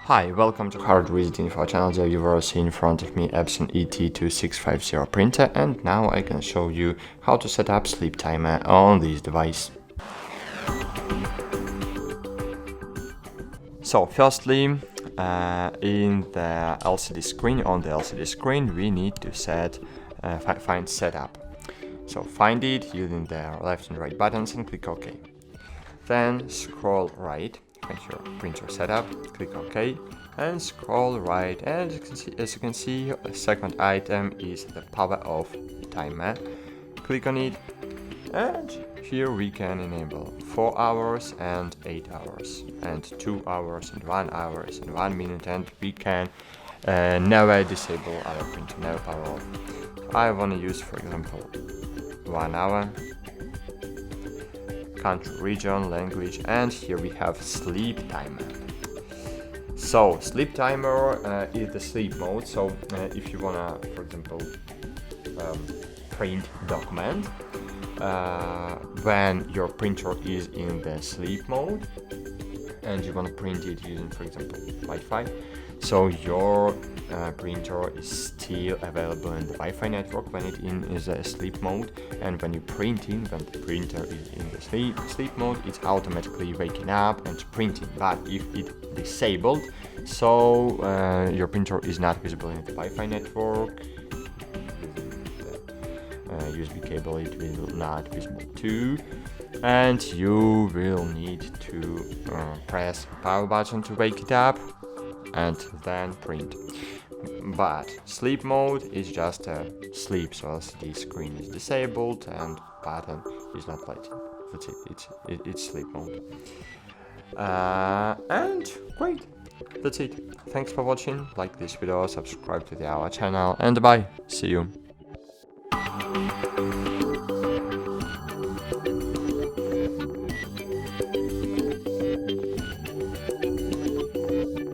Hi, welcome to HardReset.Info channel. There you will see in front of me Epson ET 2650 printer, and now I can show you how to set up sleep timer on this device. So firstly, in the LCD screen, on the LCD screen, we need to find setup. So find it using the left and right buttons and click OK. Then scroll right, find your printer setup, click OK, and scroll right. And as you can see, the second item is the power off timer. Click on it, and here we can enable 4 hours and 8 hours, and 2 hours and 1 hour and 1 minute, and we can never disable our printer, never power off. I want to use, for example, 1 hour, country, region, language, and here we have sleep timer. So sleep timer is the sleep mode. So if you wanna, for example, print document when your printer is in the sleep mode and you want to print it using, for example, Wi-Fi, so your printer is still available in the Wi-Fi network when it is a sleep mode, and when you print in, when the printer is in the sleep mode, it's automatically waking up and printing. But if it's disabled, so your printer is not visible in the Wi-Fi network, USB cable it will not visible too, and you will need to press power button to wake it up and then print. But sleep mode is just sleep, so LCD screen is disabled and button is not lighting. That's it. It's sleep mode. And great. That's it. Thanks for watching. Like this video, subscribe to our channel, and bye. See you.